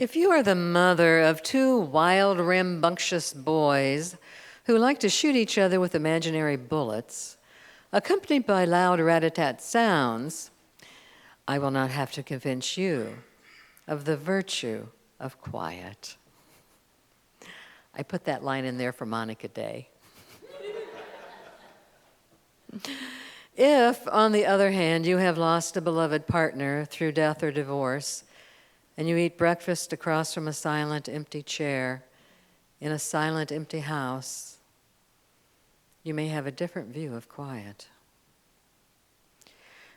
If you are the mother of two wild, rambunctious boys who like to shoot each other with imaginary bullets, accompanied by loud rat-a-tat sounds, I will not have to convince you of the virtue of quiet. I put that line in there for Monica Day. If, on the other hand, you have lost a beloved partner through death or divorce, and you eat breakfast across from a silent, empty chair in a silent, empty house, you may have a different view of quiet.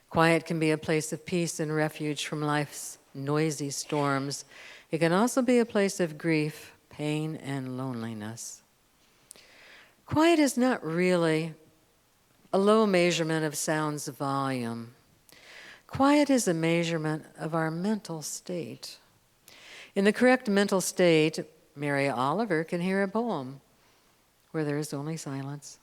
Quiet can be a place of peace and refuge from life's noisy storms. It can also be a place of grief, pain, and loneliness. Quiet is not really a low measurement of sound's volume. Quiet is a measurement of our mental state. In the correct mental state, Mary Oliver can hear a poem where there is only silence.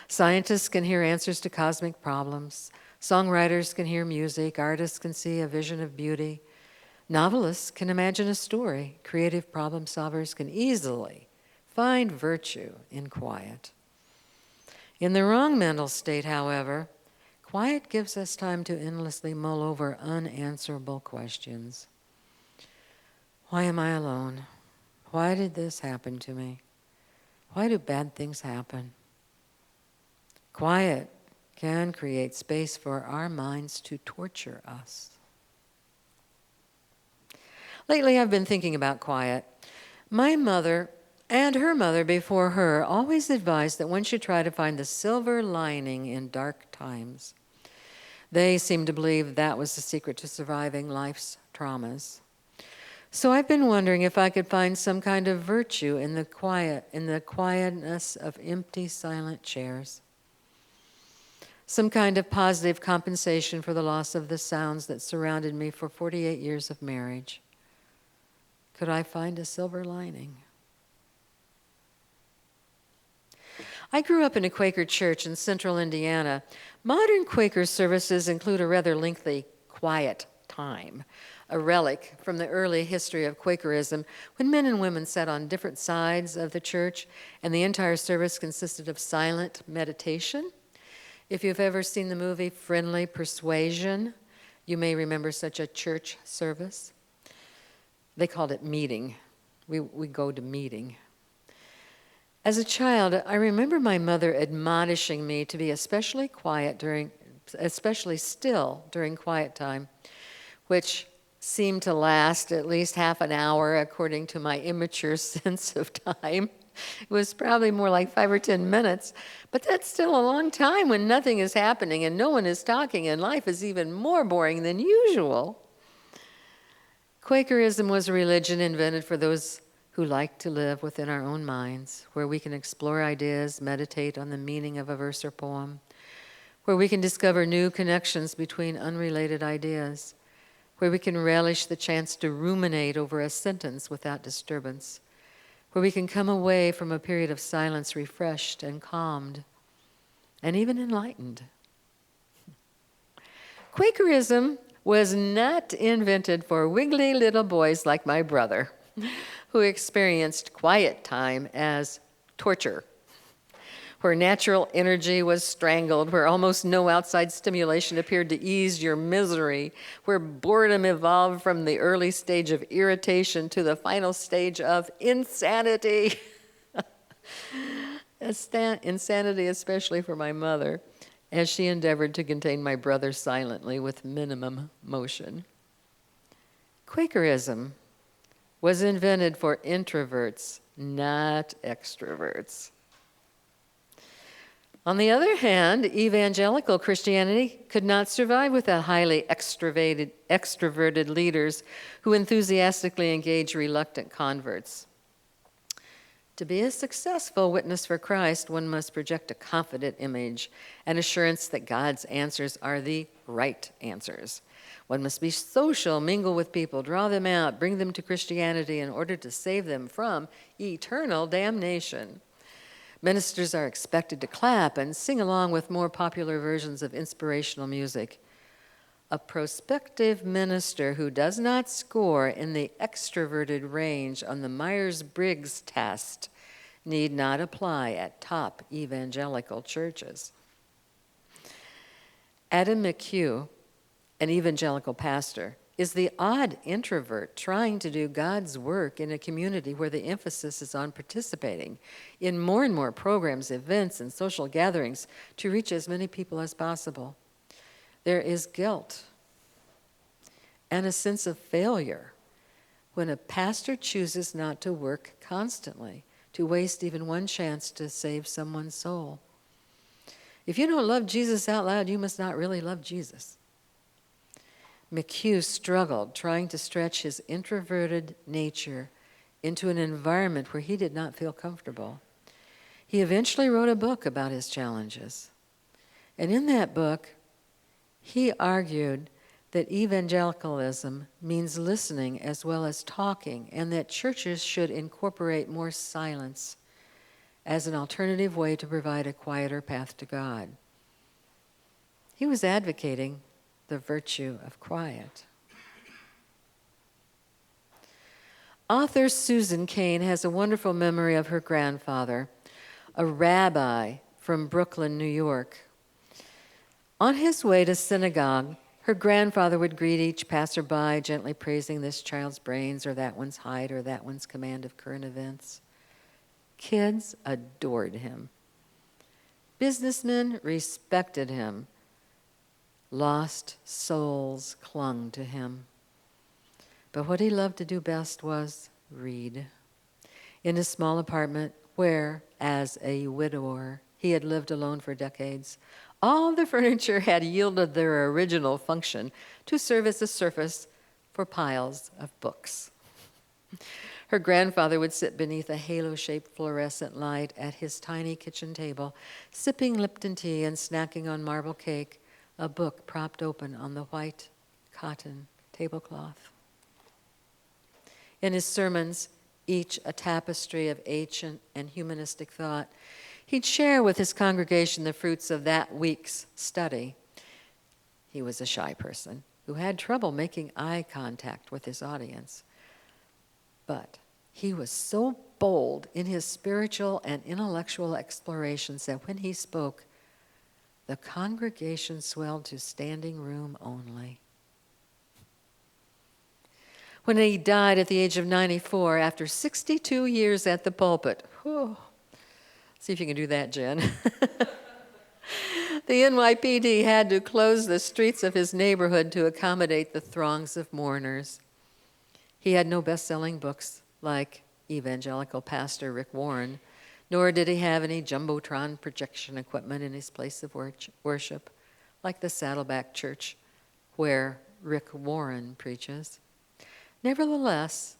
Scientists can hear answers to cosmic problems. Songwriters can hear music. Artists can see a vision of beauty. Novelists can imagine a story. Creative problem solvers can easily find virtue in quiet. In the wrong mental state, however, quiet gives us time to endlessly mull over unanswerable questions. Why am I alone? Why did this happen to me? Why do bad things happen? Quiet can create space for our minds to torture us. Lately, I've been thinking about quiet. My mother and her mother before her always advised that one should try to find the silver lining in dark times. They seemed to believe that was the secret to surviving life's traumas. So I've been wondering if I could find some kind of virtue in the quietness of empty, silent chairs. Some kind of positive compensation for the loss of the sounds that surrounded me for 48 years of marriage. Could I find a silver lining? I grew up in a Quaker church in central Indiana. Modern Quaker services include a rather lengthy quiet time, a relic from the early history of Quakerism when men and women sat on different sides of the church and the entire service consisted of silent meditation. If you've ever seen the movie Friendly Persuasion, you may remember such a church service. They called it meeting. We go to meeting. As a child, I remember my mother admonishing me to be especially still during quiet time, which seemed to last at least half an hour according to my immature sense of time. It was probably more like 5 or 10 minutes, but that's still a long time when nothing is happening and no one is talking and life is even more boring than usual. Quakerism was a religion invented for those who like to live within our own minds, where we can explore ideas, meditate on the meaning of a verse or poem, where we can discover new connections between unrelated ideas, where we can relish the chance to ruminate over a sentence without disturbance, where we can come away from a period of silence refreshed and calmed, and even enlightened. Quakerism was not invented for wiggly little boys like my brother, who experienced quiet time as torture, where natural energy was strangled, where almost no outside stimulation appeared to ease your misery, where boredom evolved from the early stage of irritation to the final stage of insanity. Insanity especially for my mother, as she endeavored to contain my brother silently with minimum motion. Quakerism was invented for introverts, not extroverts. On the other hand, evangelical Christianity could not survive without highly extroverted leaders who enthusiastically engage reluctant converts. To be a successful witness for Christ, one must project a confident image, an assurance that God's answers are the right answers. One must be social, mingle with people, draw them out, bring them to Christianity in order to save them from eternal damnation. Ministers are expected to clap and sing along with more popular versions of inspirational music. A prospective minister who does not score in the extroverted range on the Myers-Briggs test need not apply at top evangelical churches. Adam McHugh, an evangelical pastor, is the odd introvert trying to do God's work in a community where the emphasis is on participating in more and more programs, events, and social gatherings to reach as many people as possible. There is guilt and a sense of failure when a pastor chooses not to work constantly, to waste even one chance to save someone's soul. If you don't love Jesus out loud, you must not really love Jesus. McHugh struggled trying to stretch his introverted nature into an environment where he did not feel comfortable. He eventually wrote a book about his challenges. And in that book, he argued that evangelicalism means listening as well as talking, and that churches should incorporate more silence as an alternative way to provide a quieter path to God. He was advocating the virtue of quiet. Author Susan Cain has a wonderful memory of her grandfather, a rabbi from Brooklyn, New York. On his way to synagogue, her grandfather would greet each passerby, gently praising this child's brains or that one's height or that one's command of current events. Kids adored him. Businessmen respected him. Lost souls clung to him. But what he loved to do best was read. In his small apartment where, as a widower, he had lived alone for decades, all the furniture had yielded their original function to serve as a surface for piles of books. Her grandfather would sit beneath a halo-shaped fluorescent light at his tiny kitchen table, sipping Lipton tea and snacking on marble cake, a book propped open on the white cotton tablecloth. In his sermons, each a tapestry of ancient and humanistic thought, he'd share with his congregation the fruits of that week's study. He was a shy person who had trouble making eye contact with his audience. But he was so bold in his spiritual and intellectual explorations that when he spoke, the congregation swelled to standing room only. When he died at the age of 94, after 62 years at the pulpit, see if you can do that, Jen. The NYPD had to close the streets of his neighborhood to accommodate the throngs of mourners. He had no best-selling books like evangelical pastor Rick Warren, nor did he have any Jumbotron projection equipment in his place of worship, like the Saddleback Church, where Rick Warren preaches. Nevertheless,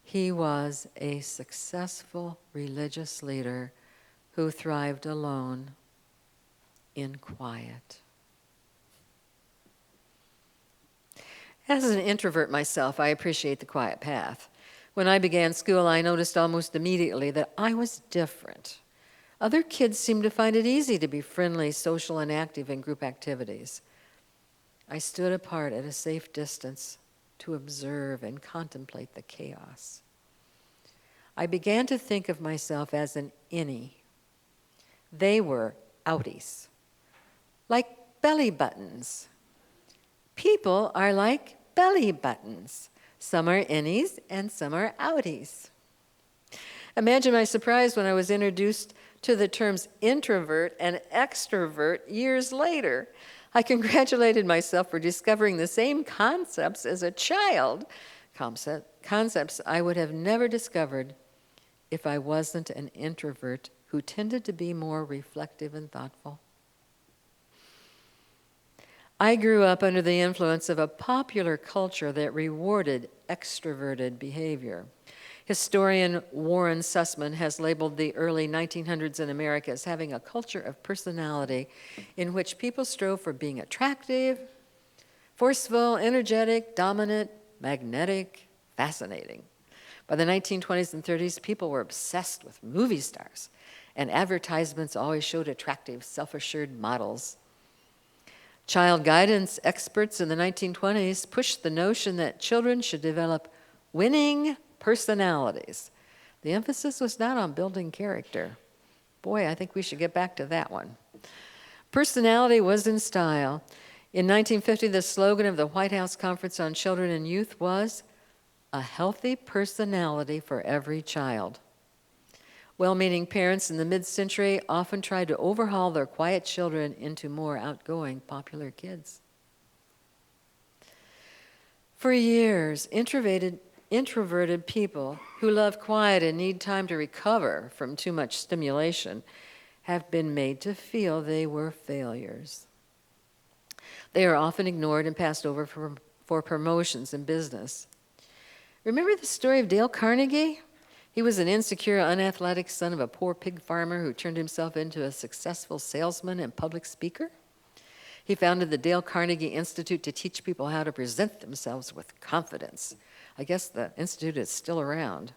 he was a successful religious leader who thrived alone in quiet. As an introvert myself, I appreciate the quiet path. When I began school, I noticed almost immediately that I was different. Other kids seemed to find it easy to be friendly, social, and active in group activities. I stood apart at a safe distance to observe and contemplate the chaos. I began to think of myself as an innie. They were outies, like belly buttons. People are like belly buttons. Some are innies and some are outies. Imagine my surprise when I was introduced to the terms introvert and extrovert years later. I congratulated myself for discovering the same concepts as a child, concepts I would have never discovered if I wasn't an introvert who tended to be more reflective and thoughtful. I grew up under the influence of a popular culture that rewarded extroverted behavior. Historian Warren Sussman has labeled the early 1900s in America as having a culture of personality in which people strove for being attractive, forceful, energetic, dominant, magnetic, fascinating. By the 1920s and 30s, people were obsessed with movie stars, and advertisements always showed attractive, self-assured models. Child guidance experts in the 1920s pushed the notion that children should develop winning personalities. The emphasis was not on building character. Boy, I think we should get back to that one. Personality was in style. In 1950, the slogan of the White House Conference on Children and Youth was, "A healthy personality for every child." Well-meaning parents in the mid-century often tried to overhaul their quiet children into more outgoing, popular kids. For years, introverted people who love quiet and need time to recover from too much stimulation have been made to feel they were failures. They are often ignored and passed over for promotions in business. Remember the story of Dale Carnegie? He was an insecure, unathletic son of a poor pig farmer who turned himself into a successful salesman and public speaker. He founded the Dale Carnegie Institute to teach people how to present themselves with confidence. I guess the institute is still around.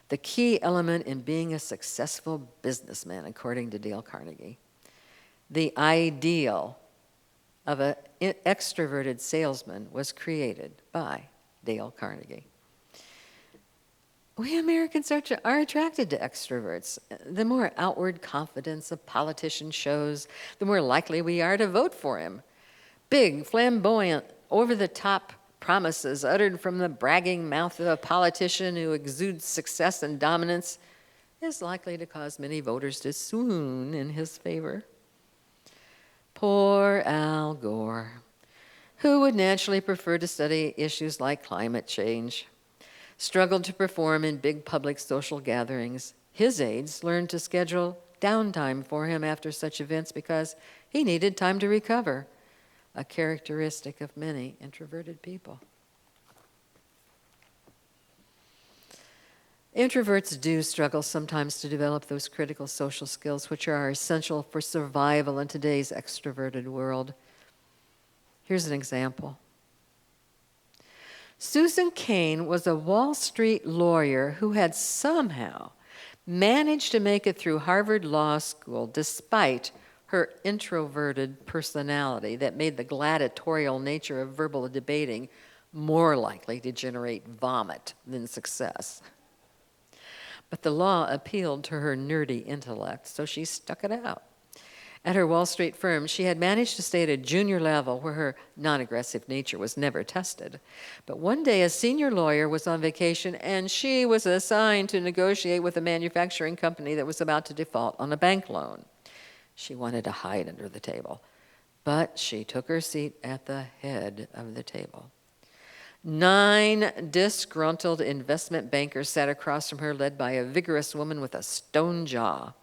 The key element in being a successful businessman, according to Dale Carnegie. The ideal of an extroverted salesman was created by Dale Carnegie. We Americans are attracted to extroverts. The more outward confidence a politician shows, the more likely we are to vote for him. Big, flamboyant, over-the-top promises uttered from the bragging mouth of a politician who exudes success and dominance is likely to cause many voters to swoon in his favor. Poor Al Gore, who would naturally prefer to study issues like climate change, struggled to perform in big public social gatherings. His aides learned to schedule downtime for him after such events because he needed time to recover, a characteristic of many introverted people. Introverts do struggle sometimes to develop those critical social skills which are essential for survival in today's extroverted world. Here's an example. Susan Cain was a Wall Street lawyer who had somehow managed to make it through Harvard Law School despite her introverted personality that made the gladiatorial nature of verbal debating more likely to generate vomit than success. But the law appealed to her nerdy intellect, so she stuck it out. At her Wall Street firm, she had managed to stay at a junior level where her non-aggressive nature was never tested. But one day, a senior lawyer was on vacation, and she was assigned to negotiate with a manufacturing company that was about to default on a bank loan. She wanted to hide under the table, but she took her seat at the head of the table. 9 disgruntled investment bankers sat across from her, led by a vigorous woman with a stone jaw.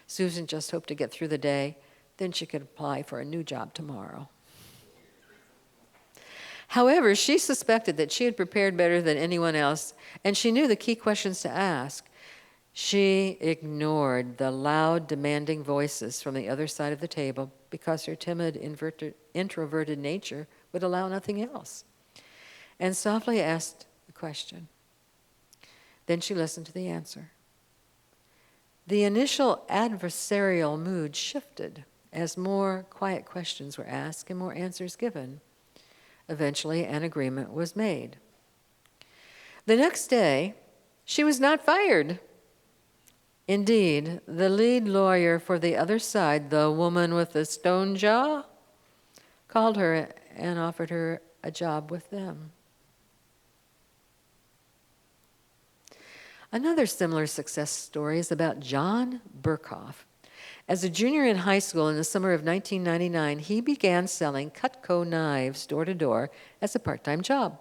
Susan just hoped to get through the day, then she could apply for a new job tomorrow. However, she suspected that she had prepared better than anyone else, and she knew the key questions to ask. She ignored the loud, demanding voices from the other side of the table because her timid, introverted nature would allow nothing else, and softly asked the question. Then she listened to the answer. The initial adversarial mood shifted as more quiet questions were asked and more answers given. Eventually, an agreement was made. The next day, she was not fired. Indeed, the lead lawyer for the other side, the woman with the stone jaw, called her and offered her a job with them. Another similar success story is about John Burkhoff. As a junior in high school in the summer of 1999, he began selling Cutco knives door to door as a part-time job.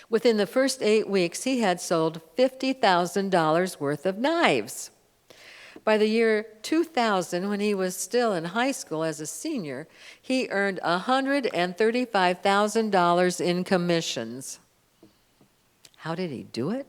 Within the first 8 weeks, he had sold $50,000 worth of knives. By the year 2000, when he was still in high school as a senior, he earned $135,000 in commissions. How did he do it?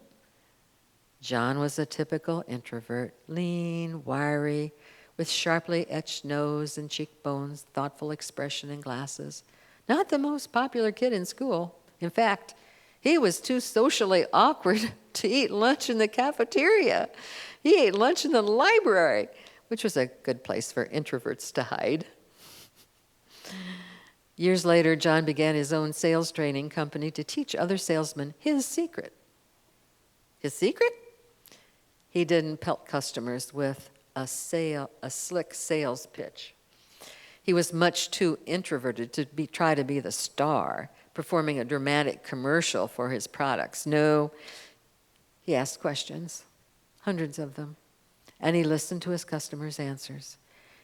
John was a typical introvert, lean, wiry, with sharply etched nose and cheekbones, thoughtful expression and glasses. Not the most popular kid in school. In fact, he was too socially awkward to eat lunch in the cafeteria. He ate lunch in the library, which was a good place for introverts to hide. Years later, John began his own sales training company to teach other salesmen his secret. His secret? He didn't pelt customers with a slick sales pitch. He was much too introverted to try to be the star, performing a dramatic commercial for his products. No, he asked questions, hundreds of them, and he listened to his customers' answers.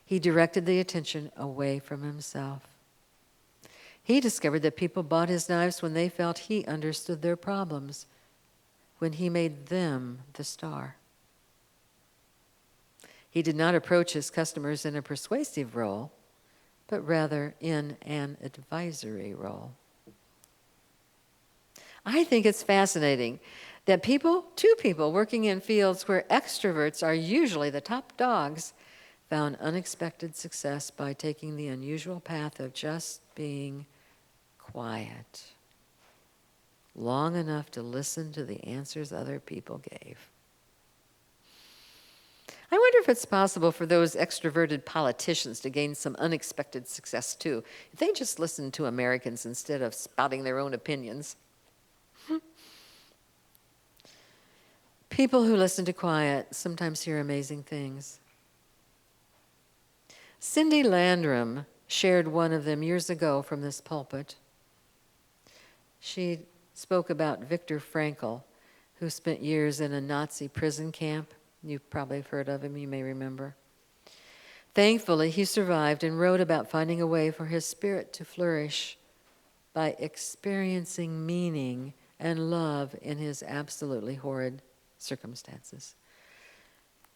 He directed the attention away from himself. He discovered that people bought his knives when they felt he understood their problems, when he made them the star. He did not approach his customers in a persuasive role, but rather in an advisory role. I think it's fascinating that two people working in fields where extroverts are usually the top dogs found unexpected success by taking the unusual path of just being quiet, long enough to listen to the answers other people gave. I wonder if it's possible for those extroverted politicians to gain some unexpected success too, if they just listened to Americans instead of spouting their own opinions. People who listen to quiet sometimes hear amazing things. Cindy Landrum shared one of them years ago from this pulpit. She spoke about Viktor Frankl, who spent years in a Nazi prison camp. You probably have heard of him, you may remember. Thankfully, he survived and wrote about finding a way for his spirit to flourish by experiencing meaning and love in his absolutely horrid circumstances.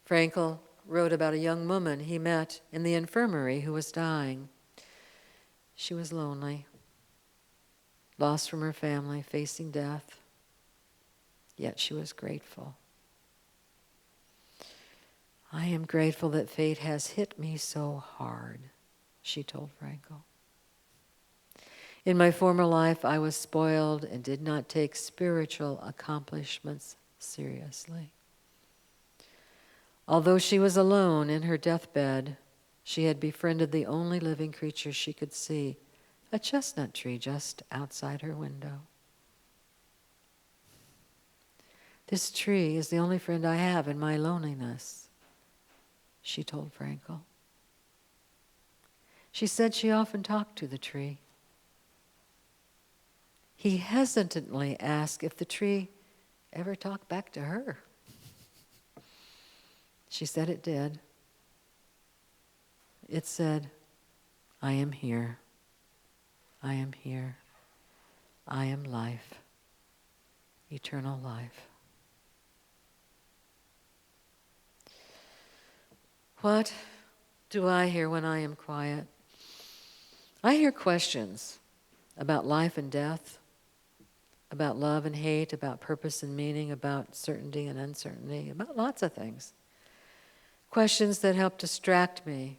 Frankl wrote about a young woman he met in the infirmary who was dying. She was lonely, lost from her family, facing death, yet she was grateful. I am grateful that fate has hit me so hard, she told Frankl. In my former life, I was spoiled and did not take spiritual accomplishments seriously. Although she was alone in her deathbed, she had befriended the only living creature she could see, a chestnut tree just outside her window. This tree is the only friend I have in my loneliness, she told Frankl. She said she often talked to the tree. He hesitantly asked if the tree ever talked back to her. She said it did. It said, I am here. I am here. I am life. Eternal life. What do I hear when I am quiet? I hear questions about life and death, about love and hate, about purpose and meaning, about certainty and uncertainty, about lots of things. Questions that help distract me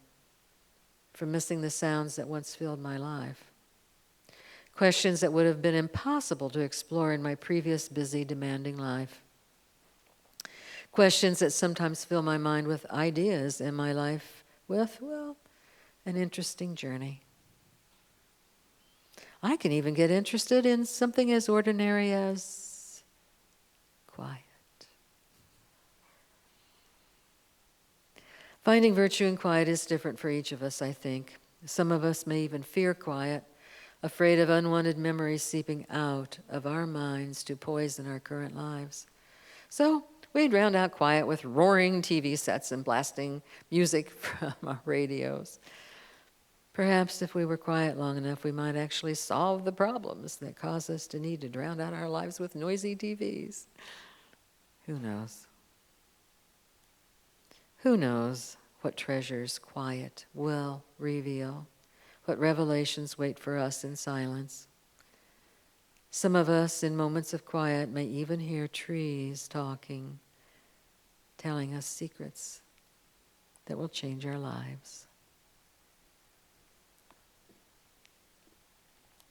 from missing the sounds that once filled my life. Questions that would have been impossible to explore in my previous busy, demanding life. Questions that sometimes fill my mind with ideas and my life with, well, an interesting journey. I can even get interested in something as ordinary as quiet. Finding virtue in quiet is different for each of us, I think. Some of us may even fear quiet, afraid of unwanted memories seeping out of our minds to poison our current lives. So we'd round out quiet with roaring TV sets and blasting music from our radios. Perhaps if we were quiet long enough, we might actually solve the problems that cause us to need to drown out our lives with noisy TVs. Who knows? Who knows what treasures quiet will reveal, what revelations wait for us in silence. Some of us in moments of quiet may even hear trees talking, telling us secrets that will change our lives.